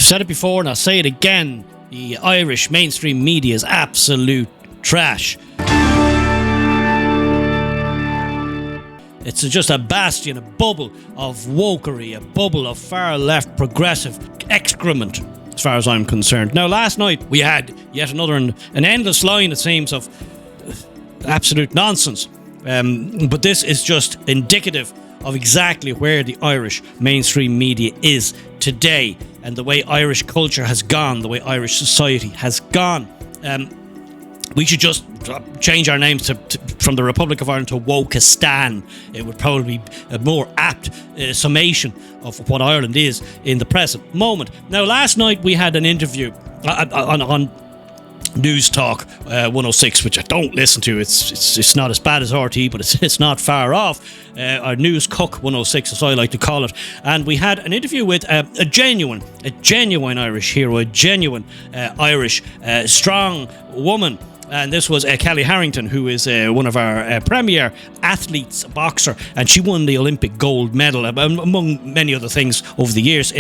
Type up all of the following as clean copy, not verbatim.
I've said it before and I'll say it again. The Irish mainstream media is absolute trash. It's just a bastion, a bubble of wokery, a bubble of far-left progressive excrement, as far as I'm concerned. Now, last night we had yet another, an endless line, it seems, of absolute nonsense. But this is just indicative of exactly where the Irish mainstream media is today, and the way Irish culture has gone, the way Irish society has gone. We should just change our names from the Republic of Ireland to Wokistan. It would probably be a more apt summation of what Ireland is in the present moment. Now, last night we had an interview on News Talk 106, which I don't listen to. It's not as bad as RT, but it's not far off. Our News Cook 106, as I like to call it. And we had an interview with a genuine Irish hero, a genuine Irish strong woman. And this was Kellie Harrington, who is one of our premier athletes, boxer, and she won the Olympic gold medal, among many other things over the years.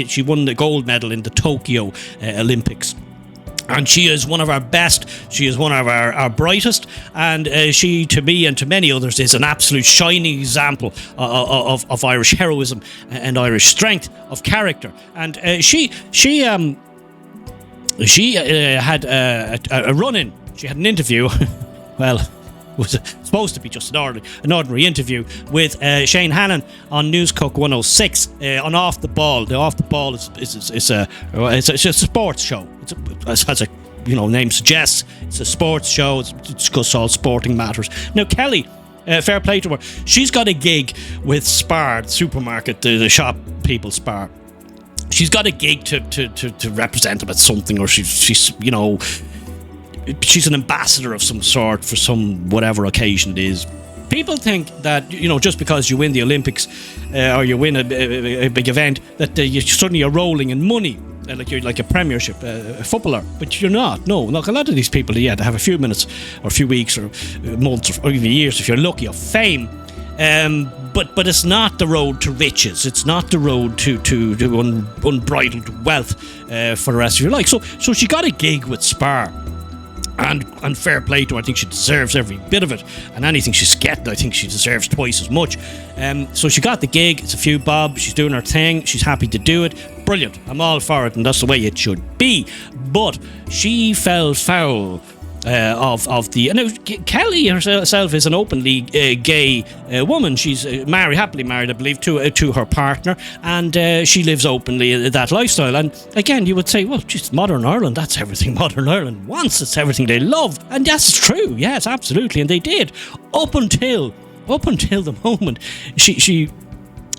She won the gold medal in the Tokyo Olympics. And she is one of our best, she is one of our brightest, and she, to me and to many others, is an absolute shining example of Irish heroism and Irish strength of character. And she had a run-in. She had an interview, well, it was supposed to be just an ordinary interview with Shane Hannon on News Cook 106 on Off the Ball. The Off the Ball is it's a sports show. As a name suggests, it's a sports show. It's discuss all sporting matters. Now, Kellie, fair play to her. She's got a gig with Spar, the supermarket, the shop people, Spar. She's got a gig to represent them at something, or she's an ambassador of some sort for some whatever occasion it is. People think that, just because you win the Olympics or you win a big event, that you suddenly are rolling in money, like you're like a premiership footballer. But you're not. No, look, a lot of these people, they have a few minutes or a few weeks or months or even years, if you're lucky, of fame. But it's not the road to riches. It's not the road to unbridled wealth for the rest of your life. So she got a gig with Spar. And fair play to her. I think she deserves every bit of it. And anything she's getting, I think she deserves twice as much. So she got the gig. It's a few bob. She's doing her thing. She's happy to do it. Brilliant. I'm all for it, and that's the way it should be. But she fell foul of the... And Kellie herself is an openly gay woman. She's happily married, I believe, to her partner, and she lives openly that lifestyle. And again, you would say, well, just modern Ireland, that's everything modern Ireland wants. It's everything they love. And that's true. Yes, absolutely. And they did. Up until the moment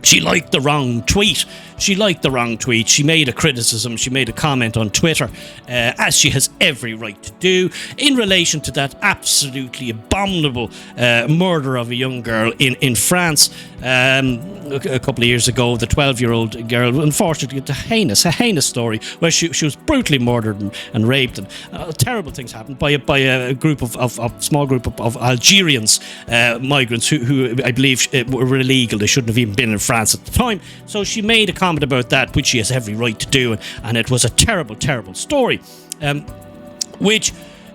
she liked the wrong tweet. She made a criticism. She made a comment on Twitter, as she has every right to do, in relation to that absolutely abominable murder of a young girl in France a couple of years ago. The 12-year-old girl, unfortunately, a heinous story where she was brutally murdered and raped, and terrible things happened by a group of small group of Algerians, migrants who I believe were illegal. They shouldn't have even been in France at the time. So she made a comment about that, which she has every right to do, and it was a terrible story, which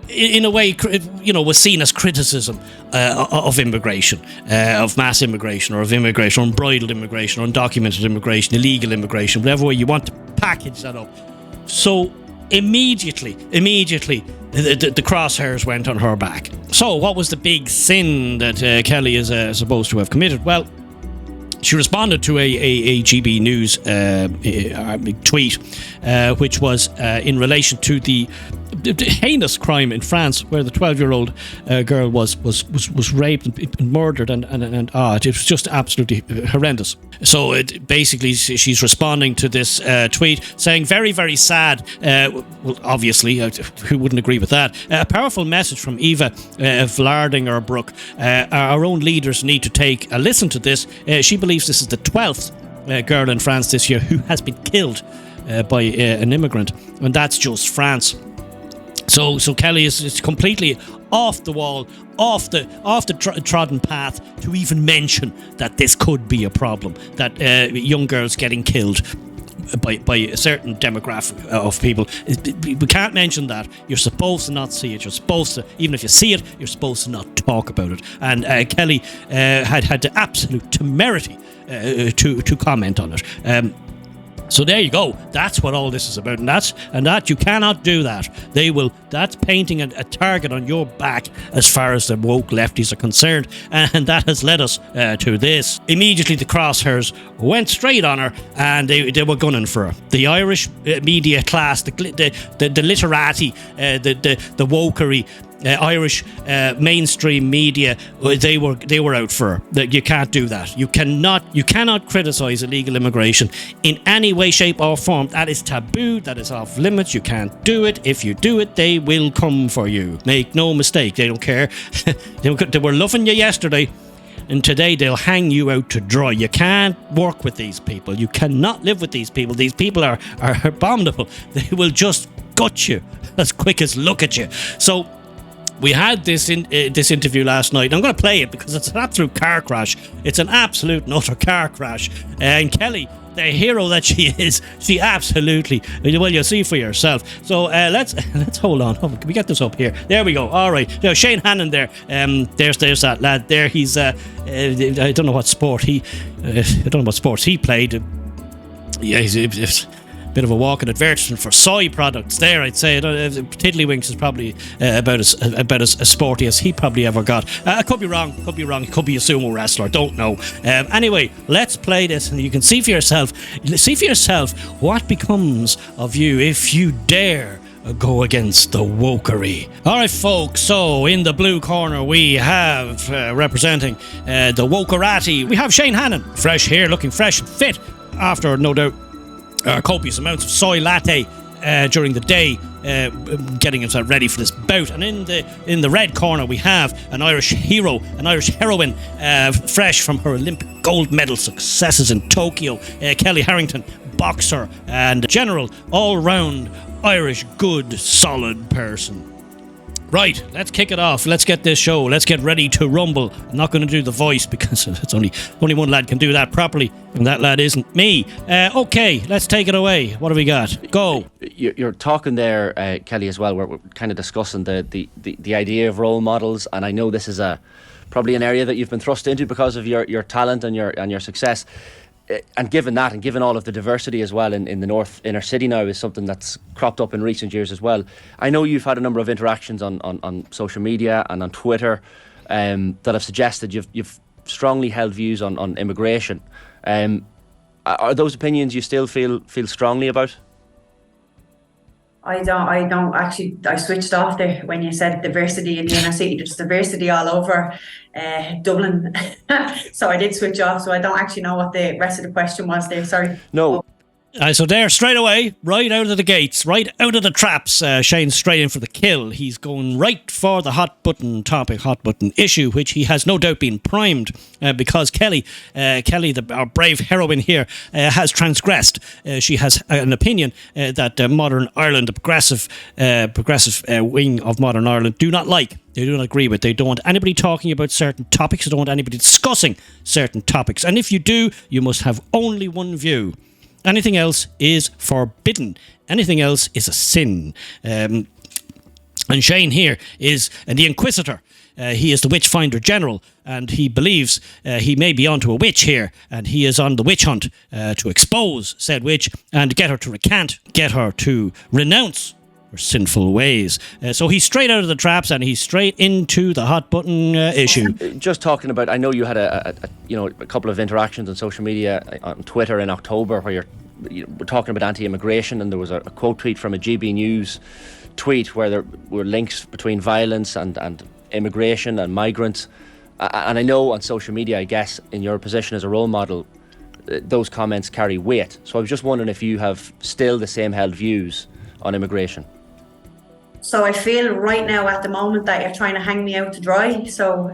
in a way was seen as criticism of immigration, of mass immigration, or of immigration, unbridled immigration, undocumented immigration, illegal immigration, whatever way you want to package that up. So immediately the crosshairs went on her back. So what was the big sin that Kellie is supposed to have committed? Well, she responded to a GB News tweet, which was in relation to the heinous crime in France, where the 12-year-old girl was raped and murdered, and it was just absolutely horrendous. So basically, she's responding to this tweet, saying, very, very sad. Well, obviously, who wouldn't agree with that? A powerful message from Eva Vlardingerbroek. Our own leaders need to take a listen to this. She believes this is the 12th girl in France this year who has been killed by an immigrant, and that's just France. So Kellie is completely off the wall, off the trodden path to even mention that this could be a problem, that young girls getting killed by a certain demographic of people. We can't mention that. You're supposed to not see it. You're supposed to, even if you see it, you're supposed to not talk about it. And Kellie had the absolute temerity to comment on it. So there you go. That's what all this is about, and that you cannot do that. That's painting a target on your back as far as the woke lefties are concerned, and that has led us to this. Immediately, the crosshairs went straight on her, and they were gunning for her. The Irish media class, the literati, the wokery. Irish mainstream media, they were out for her. You can't do that. You cannot criticise illegal immigration in any way, shape or form. That is taboo. That is off limits. You can't do it. If you do it, they will come for you. Make no mistake. They don't care. They were loving you yesterday, and today they'll hang you out to dry. You can't work with these people. You cannot live with these people. These people are abominable. They will just gut you as quick as look at you. So we had this interview last night. I'm going to play it because it's an absolute car crash. It's an absolute and utter car crash. And Kellie, the hero that she is, she absolutely, well, you'll see for yourself. So let's hold on. Oh, can we get this up here? There we go. All right. Now, Shane Hannon there. There's that lad there. He's I don't know what sport he played. Yeah, he's bit of a walking advertisement for soy products there, I'd say. Tiddlywinks is probably about as sporty as he probably ever got. I could be wrong. He could be a sumo wrestler. Don't know. Anyway, let's play this, and you can see for yourself what becomes of you if you dare go against the wokery. Alright folks, so in the blue corner we have representing the wokerati, we have Shane Hannon, fresh here, looking fresh and fit after no doubt copious amounts of soy latte during the day, getting himself ready for this bout. And in the red corner we have an Irish hero, an Irish heroine, fresh from her Olympic gold medal successes in Tokyo, Kellie Harrington, boxer and general all-round Irish good solid person. Right, let's kick it off. Let's get this show. Let's get ready to rumble. I'm not going to do the voice because it's only one lad can do that properly, and that lad isn't me. Okay, let's take it away. What have we got? Go. You're talking there, Kellie, as well. We're kind of discussing the idea of role models, and I know this is probably an area that you've been thrust into because of your talent and your success. And given that, and given all of the diversity as well in the North inner city now is something that's cropped up in recent years as well. I know you've had a number of interactions on social media and on Twitter that have suggested you've strongly held views on immigration. Are those opinions you still feel strongly about? I don't actually. I switched off there when you said diversity in the inner city. There's diversity all over Dublin. So I did switch off. So I don't actually know what the rest of the question was there. Sorry. No. So there, straight away, right out of the gates, right out of the traps, Shane's straight in for the kill. He's going right for the hot button topic, hot button issue, which he has no doubt been primed because Kellie, our brave heroine here, has transgressed. She has an opinion that modern Ireland, the progressive wing of modern Ireland, do not like. They do not agree with. They don't want anybody talking about certain topics. They don't want anybody discussing certain topics. And if you do, you must have only one view. Anything else is forbidden. Anything else is a sin. And Shane here is the Inquisitor. He is the Witch Finder General, and he believes he may be onto a witch here, and he is on the witch hunt to expose said witch and get her to recant, get her to renounce her sinful ways. So he's straight out of the traps, and he's straight into the hot button issue. Just talking about, I know you had a couple of interactions on social media, on Twitter in October, where you were talking about anti-immigration, and there was a quote tweet from a GB News tweet where there were links between violence and immigration and migrants. And I know on social media, I guess, in your position as a role model, those comments carry weight. So I was just wondering if you have still the same held views on immigration. So I feel right now at the moment that you're trying to hang me out to dry. So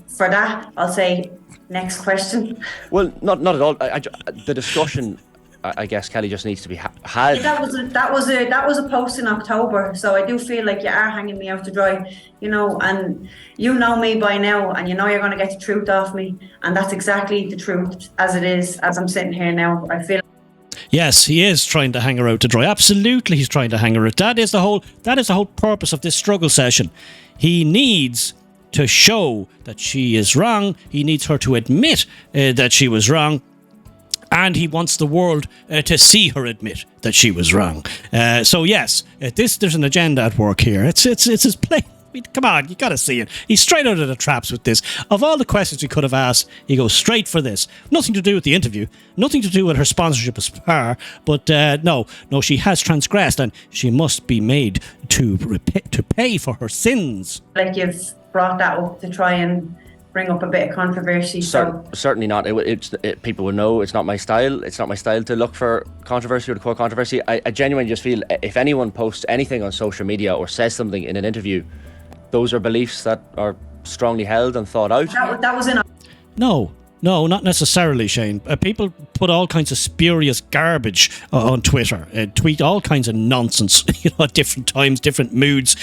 for that, I'll say next question. Well, not at all. The discussion, I guess, Kellie, just needs to be had. That was a post in October. So I do feel like you are hanging me out to dry, and you know me by now, and you know you're going to get the truth off me, and that's exactly the truth as it is, as I'm sitting here now. I feel. Yes, he is trying to hang her out to dry. Absolutely, he's trying to hang her out. That is the whole purpose of this struggle session. He needs to show that she is wrong. He needs her to admit that she was wrong. And he wants the world to see her admit that she was wrong. So yes, there's an agenda at work here. It's his play. Come on, you got to see it. He's straight out of the traps with this. Of all the questions he could have asked, he goes straight for this. Nothing to do with the interview. Nothing to do with her sponsorship of Spar. But no, she has transgressed, and she must be made to pay for her sins. Like, you've brought that up to try and bring up a bit of controversy. Certainly not. People will know it's not my style. It's not my style to look for controversy or to quote controversy. I genuinely just feel if anyone posts anything on social media or says something in an interview, those are beliefs that are strongly held and thought out. That was in. No, not necessarily, Shane. People put all kinds of spurious garbage on Twitter, tweet all kinds of nonsense, at different times, different moods.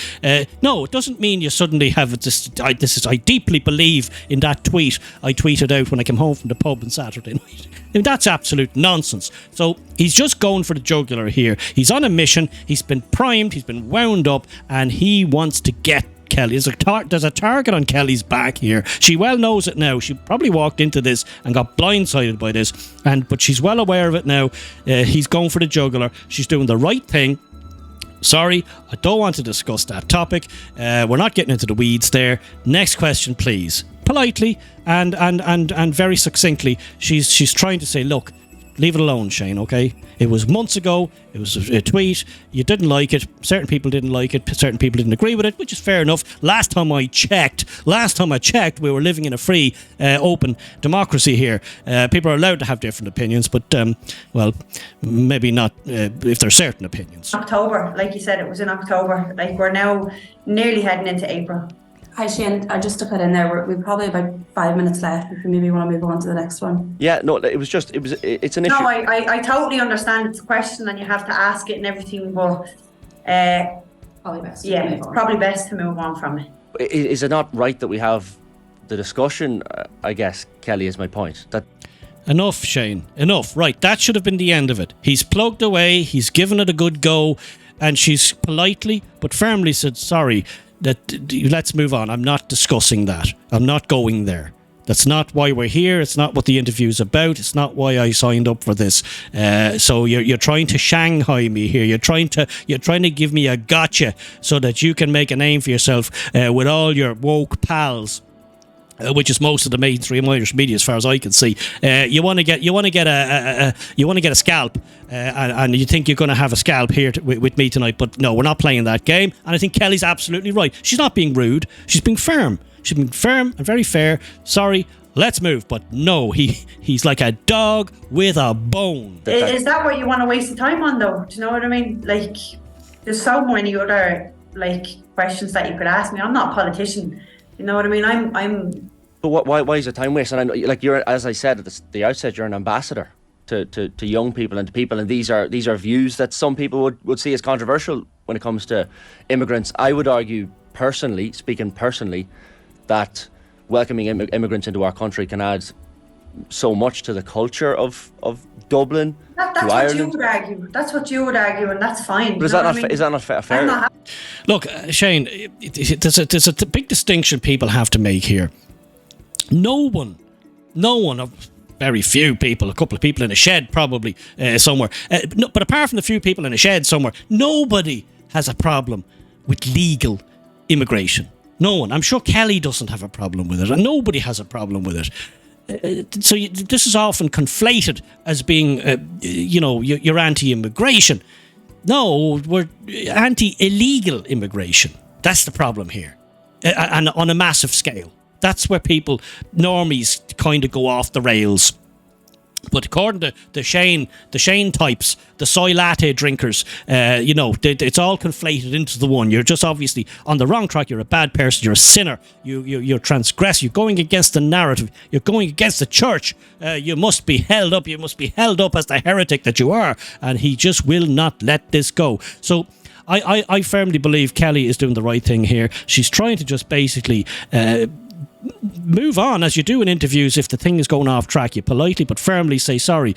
No, it doesn't mean you suddenly have this. I deeply believe in that tweet I tweeted out when I came home from the pub on Saturday night. That's absolute nonsense. So he's just going for the jugular here. He's on a mission. He's been primed. He's been wound up, and he wants to get Kellie. There's a target on Kellie's back here. She well knows it now. She probably walked into this and got blindsided by this, but she's well aware of it now. He's going for the jugular. She's doing the right thing. Sorry, I don't want to discuss that topic. We're not getting into the weeds there. Next question, please. Politely and very succinctly, she's trying to say, look, leave it alone, Shane, okay? It was months ago. It was a tweet. You didn't like it. Certain people didn't like it. Certain people didn't agree with it, which is fair enough. Last time I checked, we were living in a free, open democracy here. People are allowed to have different opinions, but, well, maybe not if they're certain opinions. October, like you said, it was in October. Like, we're now nearly heading into April. Hi Shane, just to cut in there, we've probably about 5 minutes left if you maybe want to move on to the next one. Yeah, no, it's an issue. No, I totally understand it's a question and you have to ask it and everything, but Probably best. Yeah, it's probably best to move on from it. Is it not right that we have the discussion? I guess, Kellie, is my point. That Enough, Shane. Enough. Right, that should have been the end of it. He's plugged away, he's given it a good go, and she's politely but firmly said, sorry, let's move on. I'm not discussing that. I'm not going there. That's not why we're here. It's not what the interview's about. It's not why I signed up for this. So you're trying to Shanghai me here. You're trying to give me a gotcha so that you can make a name for yourself with all your woke pals. Which is most of the mainstream Irish media, as far as I can see. You want to get a scalp, and you think you're going to have a scalp here with me tonight. But no, we're not playing that game. And I think Kellie's absolutely right. She's not being rude. She's being firm. She's being firm and very fair. Sorry, let's move. But no, he's like a dog with a bone. Is that what you want to waste the time on, though? Do you know what I mean? Like, there's so many other questions that you could ask me. I'm not a politician. You know what I mean? I'm. But why is it time waste? And I know, you're, as I said at the outset, you're an ambassador to young people and to people, and these are views that some people would see as controversial when it comes to immigrants. I would argue, speaking personally, that welcoming immigrants into our country can add so much to the culture of Dublin. That's what Ireland. you would argue. That's what you would argue, and that's fine. But is that not fair? Look, Shane, there's a big distinction people have to make here. No one, very few people, a couple of people in a shed probably somewhere. But apart from the few people in a shed somewhere, nobody has a problem with legal immigration. No one. I'm sure Kellie doesn't have a problem with it, and nobody has a problem with it. So this is often conflated as being, you're anti-immigration. No, we're anti-illegal immigration. That's the problem here, and on a massive scale. That's where people, normies, kind of go off the rails. But according to the Shane types, the soy latte drinkers, it's all conflated into the one. You're just obviously on the wrong track. You're a bad person. You're a sinner. You're transgress. You're going against the narrative. You're going against the church. You must be held up. You must be held up as the heretic that you are. And he just will not let this go. So I firmly believe Kellie is doing the right thing here. She's trying to just basically move on, as you do in interviews. If the thing is going off track, you politely but firmly say sorry.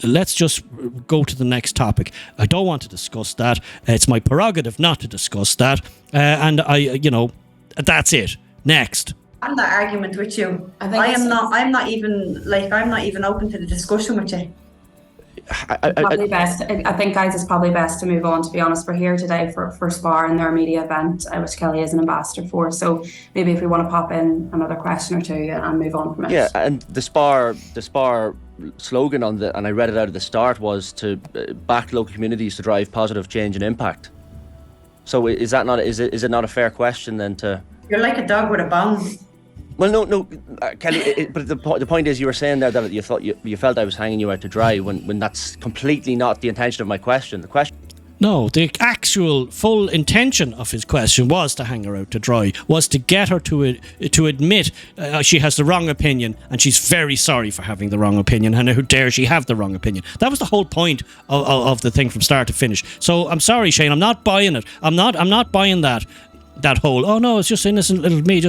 let's just go to the next topic. I don't want to discuss that. It's my prerogative not to discuss that. And that's it. Next. I'm that argument with you. I'm not even open to the discussion with you. Probably best. I think, guys, it's probably best to move on. To be honest, we're here today for SPAR and their media event, which Kellie is an ambassador for. So maybe if we want to pop in another question or two and move on from it. Yeah, and the SPAR slogan and I read it out at the start, was to back local communities to drive positive change and impact. So is it not a fair question then to? You're like a dog with a bone. Well, no, Kellie. But the point is, you were saying there that you felt I was hanging you out to dry when that's completely not the intention of my question. The question. No, the actual full intention of his question was to hang her out to dry, was to get her to admit she has the wrong opinion, and she's very sorry for having the wrong opinion, and how dare she have the wrong opinion. That was the whole point of the thing from start to finish. So I'm sorry, Shane, I'm not buying it. I'm not buying that whole, oh no, it's just innocent little me,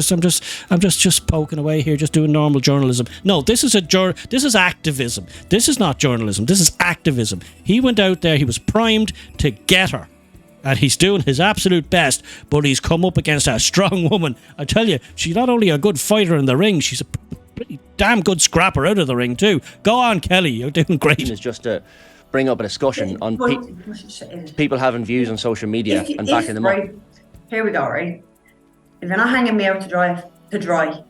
I'm just poking away here, just doing normal journalism. No, this is activism. This is not journalism, this is activism. He went out there, he was primed to get her, and he's doing his absolute best, but he's come up against a strong woman. I tell you, she's not only a good fighter in the ring, she's a pretty damn good scrapper out of the ring too. Go on, Kellie, you're doing great. It's just to bring up a discussion on people having views on social media and backing them up. Here we go, right? If you're not hanging me out to dry,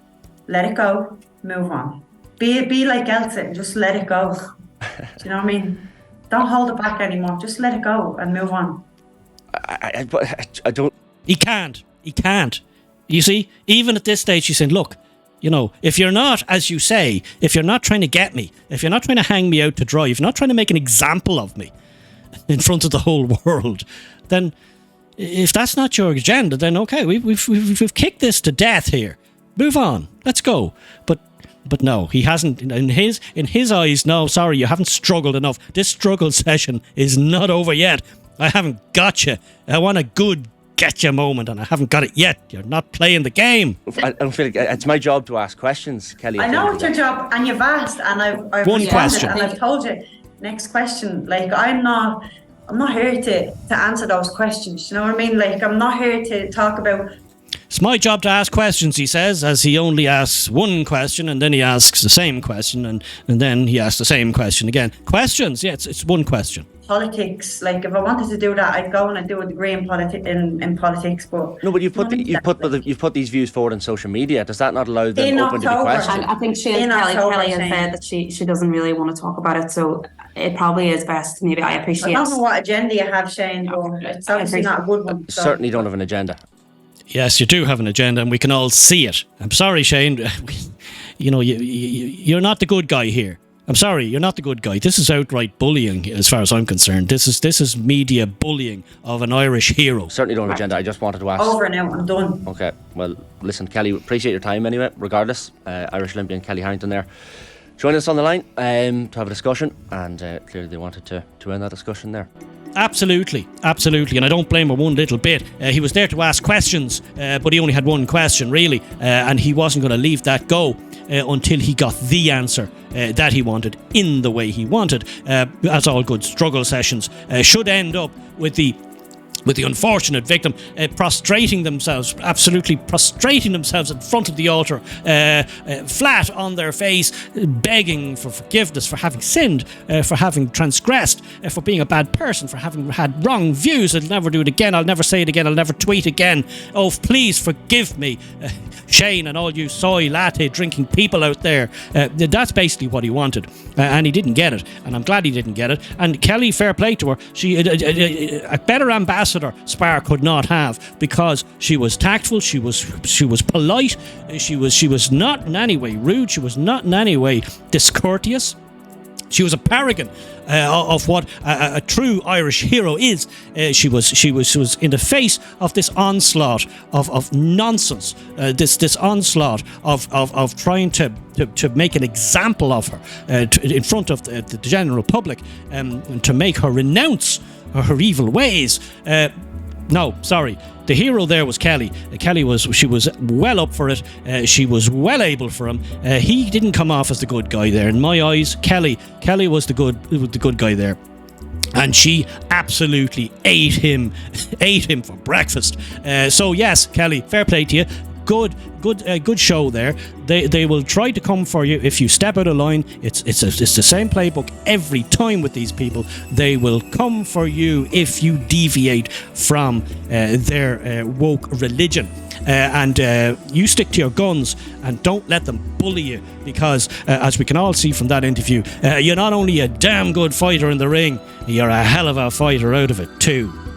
let it go, move on. Be like Elsa and just let it go. Do you know what I mean? Don't hold it back anymore. Just let it go and move on. I don't. He can't. You see, even at this stage, she's saying, look, if you're not, as you say, if you're not trying to get me, if you're not trying to hang me out to dry, if you're not trying to make an example of me in front of the whole world, then if that's not your agenda, then okay, we've kicked this to death here. Move on. Let's go. But no, he hasn't. In his eyes, no, sorry, you haven't struggled enough. This struggle session is not over yet. I haven't got you. I want a good get you moment, and I haven't got it yet. You're not playing the game. I don't feel like it's my job to ask questions, Kellie. I know it's your job, and you've asked, and I've one question, and I've told you. Next question. Like, I'm not here to answer those questions. You know what I mean? Like, I'm not here to talk about. It's my job to ask questions, he says, as he only asks one question, and then he asks the same question, and then he asks the same question again. Questions, yeah, it's one question. Politics, like, if I wanted to do that, I'd go and I'd do a degree in politics. But no, but you've put these views forward on social media. Does that not allow them open to be questioned? I think Kellie has said that she doesn't really want to talk about it, so it probably is best. Maybe I appreciate. I don't know what agenda you have, Shane, but it's obviously not a good one. So. Certainly don't have an agenda. Yes, you do have an agenda, and we can all see it. I'm sorry, Shane. You're not the good guy here. I'm sorry, you're not the good guy. This is outright bullying, as far as I'm concerned. This is media bullying of an Irish hero. Certainly don't have an agenda. I just wanted to ask. Over now, I'm done. Okay, well, listen, Kellie, appreciate your time anyway, regardless. Irish Olympian Kellie Harrington there. Join us on the line to have a discussion, and clearly they wanted to end that discussion there. Absolutely, and I don't blame her one little bit. He was there to ask questions, but he only had one question, really, and he wasn't going to leave that go until he got the answer that he wanted in the way he wanted. As all good struggle sessions should end up with the unfortunate victim absolutely prostrating themselves in front of the altar, flat on their face, begging for forgiveness for having sinned, for having transgressed, for being a bad person, for having had wrong views. I'll never do it again. I'll never say it again. I'll never tweet again. Oh, please forgive me. Shane and all you soy latte drinking people out there. That's basically what he wanted, and he didn't get it, and I'm glad he didn't get it. And Kellie, fair play to her, she a better ambassador SPAR could not have, because she was tactful, she was polite, she was not in any way rude, she was not in any way discourteous. She was a paragon of what a true Irish hero is. She was in the face of this onslaught of nonsense, this onslaught of trying to make an example of her in front of the general public, and to make her renounce her evil ways. No, sorry. The hero there was Kellie. Kellie was well up for it. She was well able for him. He didn't come off as the good guy there. In my eyes, Kellie was the good guy there. And she absolutely ate him for breakfast. So yes, Kellie, fair play to you. Good show there. They will try to come for you if you step out of line. It's the same playbook every time with these people. They will come for you if you deviate from their woke religion. And you stick to your guns and don't let them bully you, because as we can all see from that interview, you're not only a damn good fighter in the ring, you're a hell of a fighter out of it too.